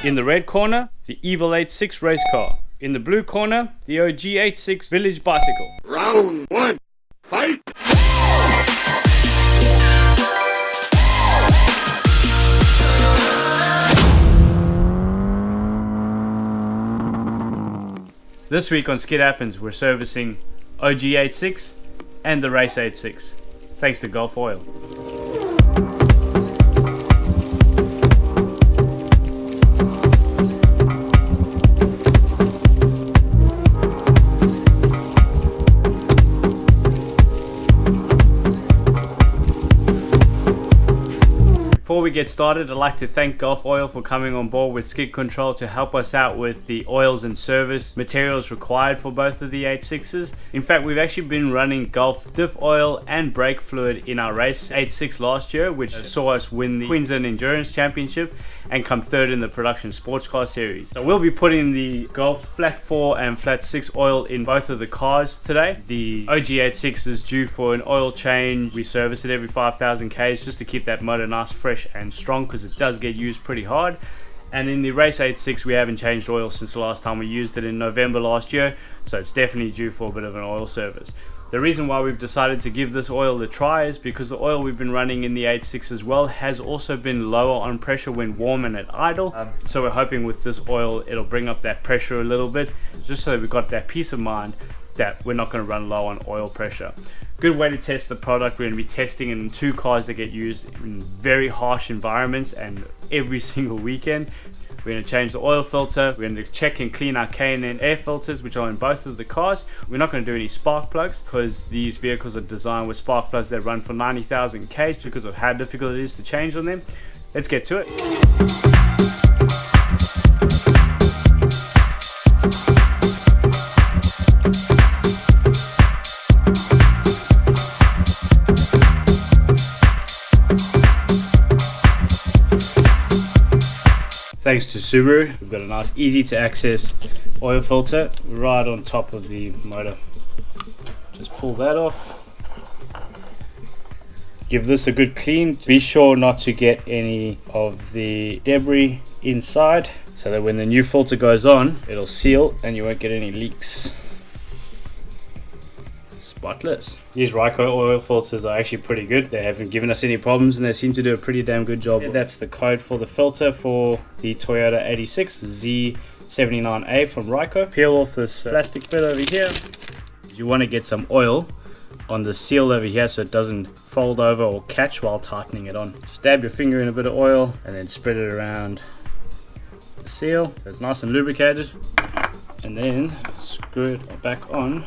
In the red corner, the Evil 86 race car. In the blue corner, the OG 86 village bicycle. Round one, fight! This week on Skid Happens, we're servicing OG 86 and the Race 86, thanks to Gulf Oil. Before we get started, I'd like to thank Gulf Oil for coming on board with Skid Control to help us out with the oils and service materials required for both of the 86s. In fact, we've actually been running Gulf diff oil and brake fluid in our Race 86 last year, which saw us win the Queensland Endurance Championship and come third in the Production Sports Car Series. So we'll be putting the Gulf Flat 4 and Flat 6 oil in both of the cars today. The OG 86 is due for an oil change. We service it every 5,000 Ks just to keep that motor nice, fresh and strong, because it does get used pretty hard. And in the Race 86, we haven't changed oil since the last time we used it in November last year, so it's definitely due for a bit of an oil service. The reason why we've decided to give this oil a try is because the oil we've been running in the 86 as well has also been lower on pressure when warm and at idle. So we're hoping with this oil it'll bring up that pressure a little bit, just so that we've got that peace of mind that we're not going to run low on oil pressure. Good way to test the product. We're going to be testing it in two cars that get used in very harsh environments and every single weekend. We're going to change the oil filter. We're going to check and clean our K&N air filters, which are in both of the cars. We're not going to do any spark plugs because these vehicles are designed with spark plugs that run for 90,000 Ks because of how difficult it is to change on them. Let's get to it. Thanks to Subaru, we've got a nice easy to access oil filter right on top of the motor. Just pull that off. Give this a good clean. Be sure not to get any of the debris inside, so that when the new filter goes on, it'll seal and you won't get any leaks. Spotless. These Ryco oil filters are actually pretty good. They haven't given us any problems and they seem to do a pretty damn good job. That's the code for the filter for the Toyota 86 Z79A from Ryco. Peel off this plastic bit over here. You want to get some oil on the seal over here so it doesn't fold over or catch while tightening it on. Just dab your finger in a bit of oil and then spread it around the seal so it's nice and lubricated, and then screw it back on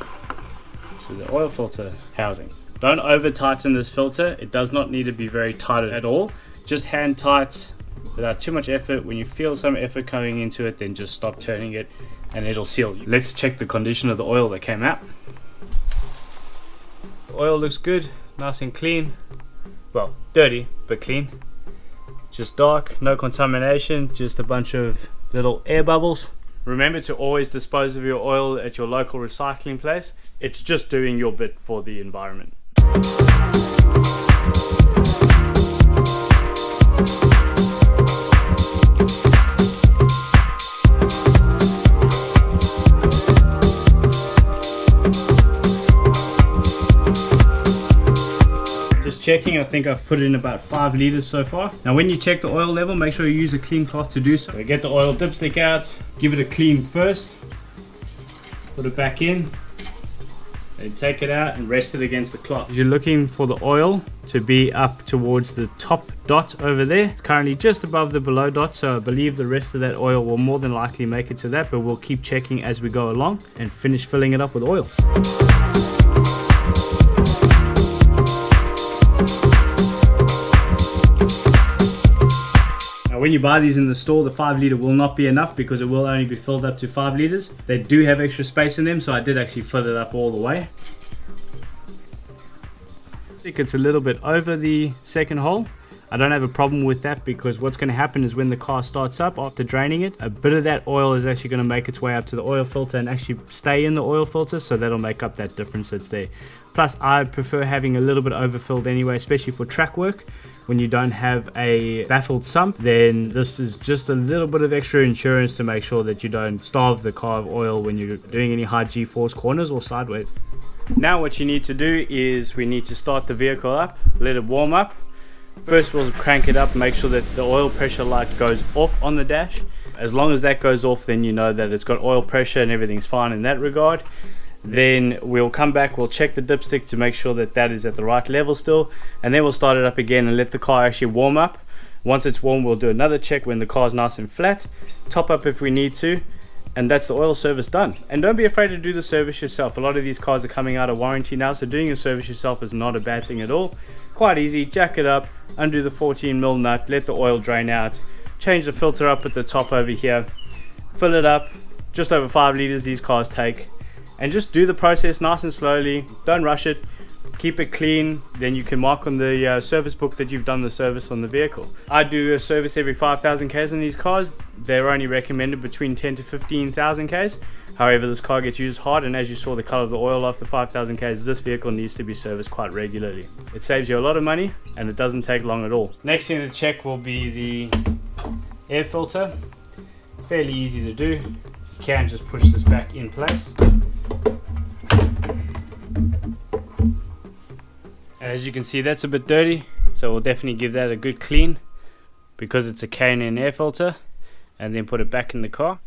to the oil filter housing. Don't over tighten this filter. It does not need to be very tight at all. Just hand tight without too much effort. When you feel some effort coming into it, then just stop turning it and it'll seal. Let's check the condition of the oil that came out. The oil looks good, nice and clean. Well, dirty but clean. Just dark, no contamination, just a bunch of little air bubbles. Remember to always dispose of your oil at your local recycling place. It's just doing your bit for the environment. Just checking, I think I've put in about 5 liters so far. Now when you check the oil level, make sure you use a clean cloth to do so. So get the oil dipstick out, give it a clean first, put it back in, and take it out and rest it against the cloth. You're looking for the oil to be up towards the top dot over there. It's currently just above the below dot, so I believe the rest of that oil will more than likely make it to that, but we'll keep checking as we go along and finish filling it up with oil. When you buy these in the store, the 5 litre will not be enough because it will only be filled up to 5 litres. They do have extra space in them, so I did actually fill it up all the way. I think it's a little bit over the second hole. I don't have a problem with that because what's going to happen is when the car starts up after draining it, a bit of that oil is actually going to make its way up to the oil filter and actually stay in the oil filter, so that'll make up that difference that's there. Plus, I prefer having a little bit overfilled anyway, especially for track work. when you don't have a baffled sump, then this is just a little bit of extra insurance to make sure that you don't starve the car of oil when you're doing any high G-force corners or sideways. Now what you need to do is we need to start the vehicle up, let it warm up. First we'll crank it up, make sure that the oil pressure light goes off on the dash. As long as that goes off, then you know that it's got oil pressure and everything's fine in that regard. Then we'll come back, we'll check the dipstick to make sure that that is at the right level still, and then we'll start it up again and let the car actually warm up. Once it's warm, we'll do another check when the car's nice and flat, top up if we need to, and that's the oil service done. And don't be afraid to do the service yourself. A lot of these cars are coming out of warranty now, so doing a service yourself is not a bad thing at all. Quite easy. Jack it up, undo the 14mm nut, let the oil drain out, change the filter up at the top over here, fill it up, just over 5 liters these cars take, and just do the process nice and slowly. Don't rush it, keep it clean, then you can mark on the service book that you've done the service on the vehicle. I do a service every 5,000 k's on these cars. They're only recommended between 10 to 15,000 k's. However, this car gets used hard, and as you saw the color of the oil after 5,000 k's, this vehicle needs to be serviced quite regularly. It saves you a lot of money and it doesn't take long at all. Next thing to check will be the air filter. Fairly easy to do. You can just push this back in place. As you can see, that's a bit dirty, so we'll definitely give that a good clean because it's a K&N air filter, and then put it back in the car.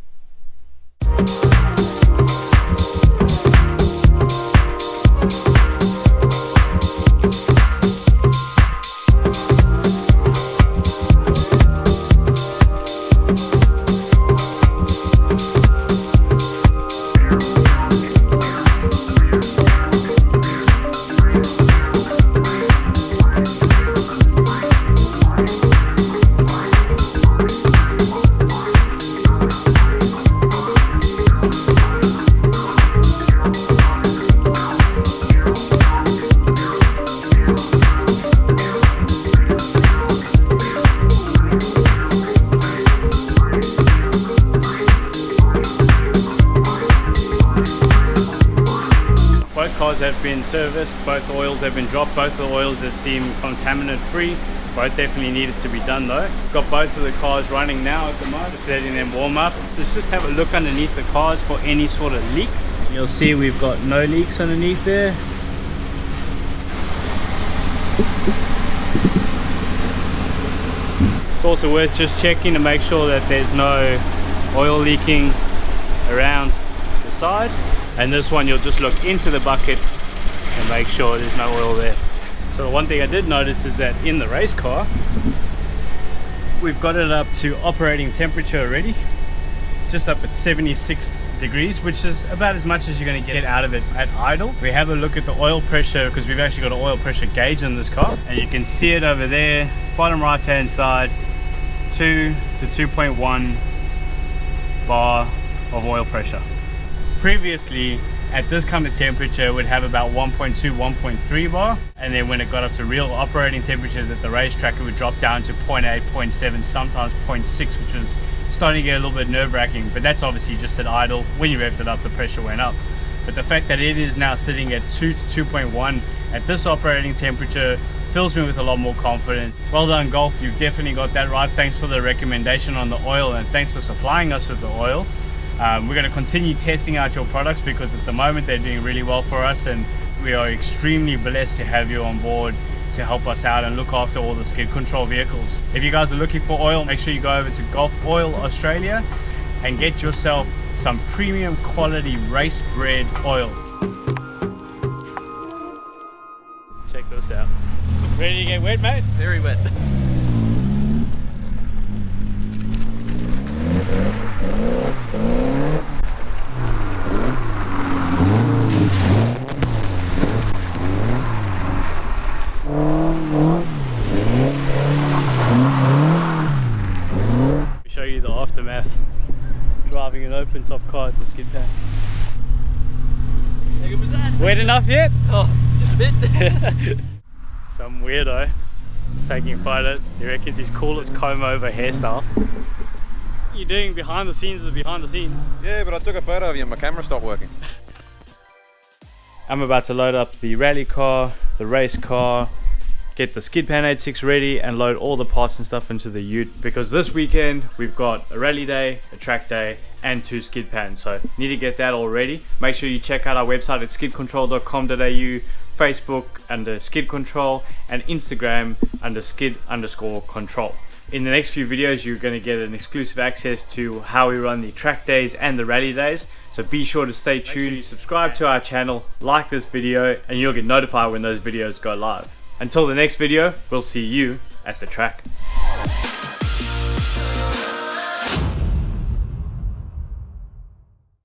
Both cars have been serviced, both oils have been dropped, both the oils have seemed contaminant free. Both definitely needed to be done though. Got both of the cars running now at the moment, just letting them warm up. So let's just have a look underneath the cars for any sort of leaks. You'll see we've got no leaks underneath there. It's also worth just checking to make sure that there's no oil leaking around the side. And this one you'll just look into the bucket and make sure there's no oil there. So one thing I did notice is that in the race car, we've got it up to operating temperature already, just up at 76 degrees, which is about as much as you're going to get out of it at idle. We have a look at the oil pressure because we've actually got an oil pressure gauge on this car, and you can see it over there, bottom right hand side, 2 to 2.1 bar of oil pressure. Previously, at this kind of temperature, it would have about 1.2, 1.3 bar, and then when it got up to real operating temperatures at the racetrack, it would drop down to 0.8, 0.7, sometimes 0.6, which was starting to get a little bit nerve-wracking. But that's obviously just at idle. When you revved it up, the pressure went up. But the fact that it is now sitting at 2 to 2.1 at this operating temperature fills me with a lot more confidence. Well done, Golf, you've definitely got that right. Thanks for the recommendation on the oil, and thanks for supplying us with the oil. We're going to continue testing out your products because at the moment they're doing really well for us, and we are extremely blessed to have you on board to help us out and look after all the skid control vehicles. If you guys are looking for oil, make sure you go over to Gulf Oil Australia and get yourself some premium quality race bred oil. Check this out. Ready to get wet, mate? Very wet. Show you the aftermath. Driving an open top car at the skid pad. How good was that? Wet enough yet? Oh, just a bit. Some weirdo taking photos. He reckons he's cool as comb over hairstyle. What are you doing behind the scenes of the behind the scenes? Yeah, but I took a photo of you and my camera stopped working. I'm about to load up the rally car, the race car, get the skid pan 86 ready and load all the parts and stuff into the ute, because this weekend we've got a rally day, a track day, and 2 skid pans, so need to get that all ready. Make sure you check out our website at skidcontrol.com.au, Facebook under skid control, and Instagram under skid_control. In the next few videos you're going to get an exclusive access to how we run the track days and the rally days, so be sure to stay tuned. Sure subscribe to our channel, like this video, and you'll get notified when those videos go live. Until the next video, we'll see you at the track.